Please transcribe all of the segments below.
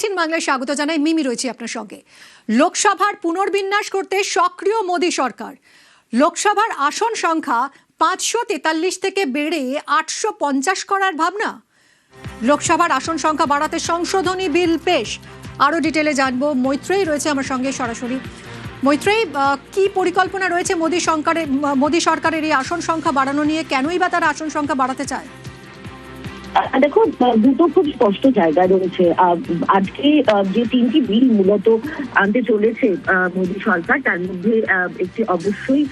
18 বাংলায় স্বাগত জানাই। মিমি রয়েছে আপনার সঙ্গে। লোকসভার পুনর্বিন্যাস করতে সক্রিয় মোদী সরকার। লোকসভার আসন সংখ্যা 543 থেকে বেড়ে 850 করার ভাবনা। লোকসভার আসন সংখ্যা বাড়াতে সংশোধনী বিল পেশ। আরো ডিটেলে জানবো, মৈত্রেয়ী রয়েছে আমার সঙ্গে সরাসরি। মৈত্রেয়ী, কি পরিকল্পনা রয়েছে মোদী সরকারের এই আসন সংখ্যা বাড়ানো নিয়ে? কেনই বা তারা আসন সংখ্যা বাড়াতে চায়? দেখো, দুটো খুব স্পষ্ট জায়গা রয়েছে। আজকে যে তিনটি বিল মূলত আনতে চলেছে মোদী সরকার, তার মধ্যে একটি অবশ্যই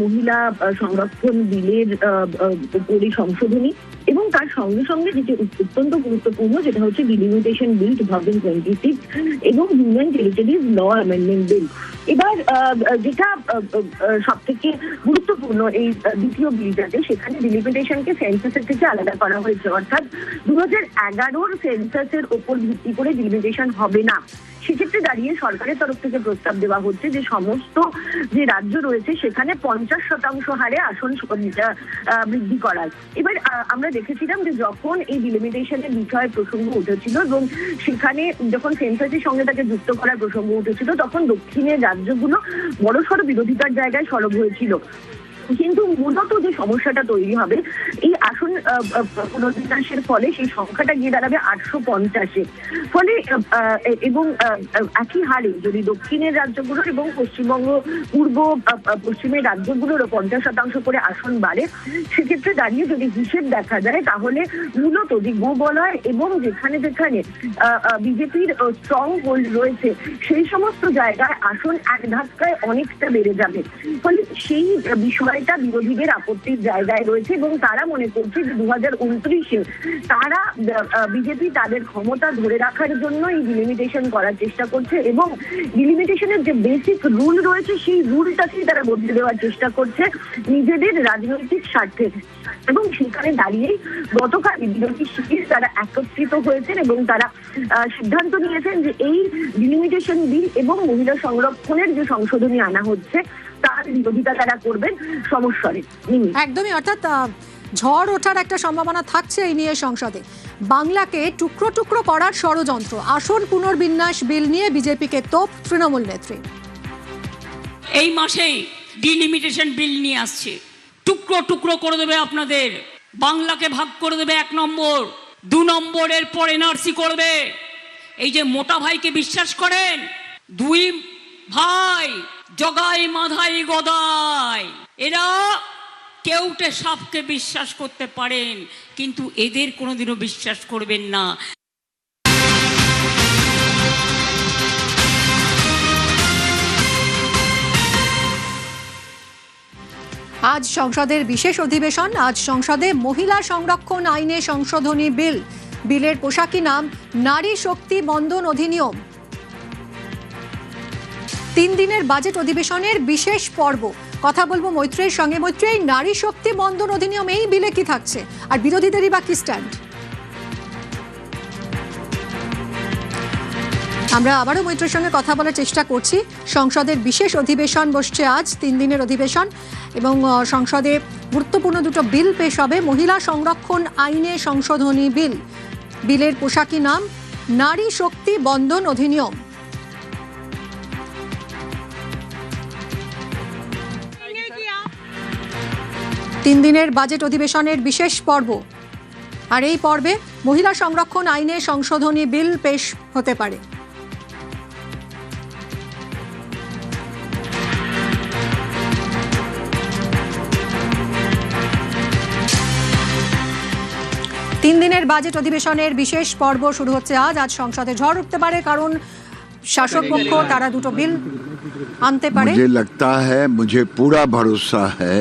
মহিলা সংরক্ষণ বিলের উপরে সংশোধনী, এবং তার সঙ্গে সঙ্গে যেটি অত্যন্ত গুরুত্বপূর্ণ, যেটা হচ্ছে ডিলিমিটেশন বিল 2026 এবং ইউনিয়ন টেরিটরিজ ল অ্যামেন্ডমেন্ট বিল। এবার যেটা সব থেকে গুরুত্বপূর্ণ এই দ্বিতীয় বিলটাতে, সেখানে ডিলিমিটেশনকে সেন্সাসের থেকে আলাদা করা হয়েছে, অর্থাৎ 2011 সেন্সাসের ওপর ভিত্তি করে ডিলিমিটেশন হবে না। সেক্ষেত্রে দাঁড়িয়ে সরকারের তরফ থেকে প্রস্তাব দেওয়া হচ্ছে যে সমস্ত যে রাজ্য রয়েছে সেখানে 50% হারে আসন বৃদ্ধি করার। এবার আমরা দেখেছিলাম যে যখন এই ডিলিমিটেশনের বিষয়ে প্রসঙ্গ উঠেছিল এবং সেখানে যখন সেন্সাসের সঙ্গে তাকে যুক্ত করার প্রসঙ্গ উঠেছিল, তখন দক্ষিণের রাজ্যগুলো বড়সড় বিরোধিতার জায়গায় সরব হয়েছিল। কিন্তু মূলত যে সমস্যাটা তৈরি হবে এই আসন পুনর্বিন্যাসের ফলে, সেই সংখ্যাটা গিয়ে দাঁড়াবে 850-এ। ফলে এবং একই হারে যদি দক্ষিণের রাজ্যগুলোর এবং পশ্চিমবঙ্গ পূর্ব পশ্চিমের রাজ্যগুলোরও 50% করে আসন বাড়ে, সেক্ষেত্রে দাঁড়িয়ে যদি হিসেব দেখা যায়, তাহলে মূলত যে গোবলয় এবং যেখানে যেখানে বিজেপির স্ট্রং হোল্ড রয়েছে সেই সমস্ত জায়গায় আসন এক ধাক্কায় অনেকটা বেড়ে যাবে। ফলে সেই বিষয়টা বিরোধীদের আপত্তির জায়গায় রয়েছে এবং তারা মনে করছে যে 2029-এ তারা বিজেপি তাদের ক্ষমতা ধরে রাখার জন্য এই ডিলিমিটেশন করার চেষ্টা করছে এবং ডিলিমিটেশনের যে বেসিক রুল রয়েছে সেই রুলটাকেই তারা বদলে দেওয়ার চেষ্টা করছে নিজেদের রাজনৈতিক স্বার্থে। এবং সেখানে দাঁড়িয়েই গতকাল বিরোধী শিবির তারা একত্রিত হয়েছেন এবং তারা সিদ্ধান্ত নিয়েছেন যে এই ডিলিমিটেশন বিল এবং মহিলা সংরক্ষণের যে সংশোধনী আনা হচ্ছে তার বিরোধিতা তারা করবেন সমস্যারে। একদমই, অর্থাৎ ঝড় ওঠার একটা সম্ভাবনা থাকছে এই নিয়ে সংসদে। বাংলাকে টুকরো টুকরো করার ষড়যন্ত্র, আসন পুনর্বিন্যাস বিল নিয়ে বিজেপিকে তোপ তৃণমূল নেত্রী। এই মাসেই ডিলিমিটেশন বিল নিয়ে আসছে, টুকরো টুকরো করে দেবে আপনাদের, বাংলাকে ভাগ করে দেবে 1 নম্বর, 2 নম্বরের পর এনআরসি করবে। এই যে মোটা ভাইকে বিশ্বাস করেন, 2 ভাই জগাই মাধাই গদাই, এরা কেউটে সাপকে বিশ্বাস করতে পারেন, কিন্তু এদের কোনোদিনও বিশ্বাস করবেন না। আজ সংসদের বিশেষ অধিবেশন। আজ সংসদে মহিলা সংরক্ষণ আইনে সংশোধনী বিল। বিলের পোশাকি নাম নারী শক্তি বন্ধন অধিনিয়ম। 3 দিনের বাজেট অধিবেশনের বিশেষ পর্ব। কথা বলবো মৈত্রেয়ীর সঙ্গে। মৈত্রেয়ী, নারী শক্তি বন্ধন অধিনিয়ম এই বিলে কি থাকছে, আর বিরোধীদেরই বা কি স্ট্যান্ড? আমরা আবারও মৈত্রের সঙ্গে কথা বলার চেষ্টা করছি। সংসদের বিশেষ অধিবেশন বসছে আজ, 3 দিনের অধিবেশন, এবং সংসদে গুরুত্বপূর্ণ দুটো বিল পেশ হবে। মহিলা সংরক্ষণ আইনে সংশোধনী বিল। বিলের পোশাকি নাম নারী শক্তি বন্ধন অধিনিয়ম। তিন দিনের বাজেট অধিবেশনের বিশেষ পর্ব, আর এই পর্বে মহিলা সংরক্ষণ আইনে সংশোধনী বিল পেশ হতে পারে। তিন দিনের বাজেট অধিবেশনের বিশেষ পর্ব শুরু হচ্ছে আজ। আজ সংসদে ঝড় উঠতে পারে, কারণ শাসক পক্ষ তারা দুটো বিল আনতে পারে। मुझे लगता है, मुझे पूरा भरोसा है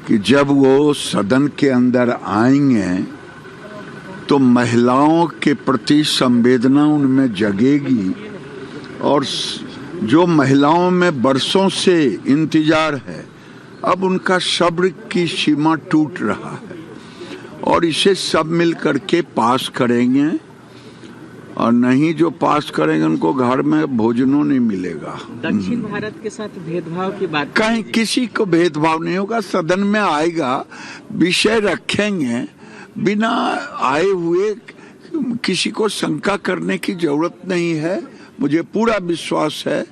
कि जब वो सदन के अंदर आएंगे तो महिलाओं के प्रति संवेदना उनमें जगेगी, और जो महिलाओं में बरसों से इंतजार है, अब उनका सब्र की सीमा टूट रहा है, और इसे सब मिल करके पास करेंगे, और नहीं जो पास करेंगे उनको घर में भोजनों नहीं मिलेगा। दक्षिण भारत के साथ भेदभाव की बात, कहीं किसी को भेदभाव नहीं होगा। सदन में आएगा, विषय रखेंगे, बिना आए हुए किसी को शंका करने की जरूरत नहीं है। मुझे पूरा विश्वास है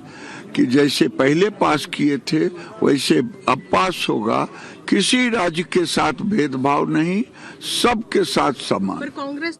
कि जैसे पहले पास किए थे वैसे अब पास होगा। किसी राज्य के साथ भेदभाव नहीं, सबके साथ समान। पर कांग्रेस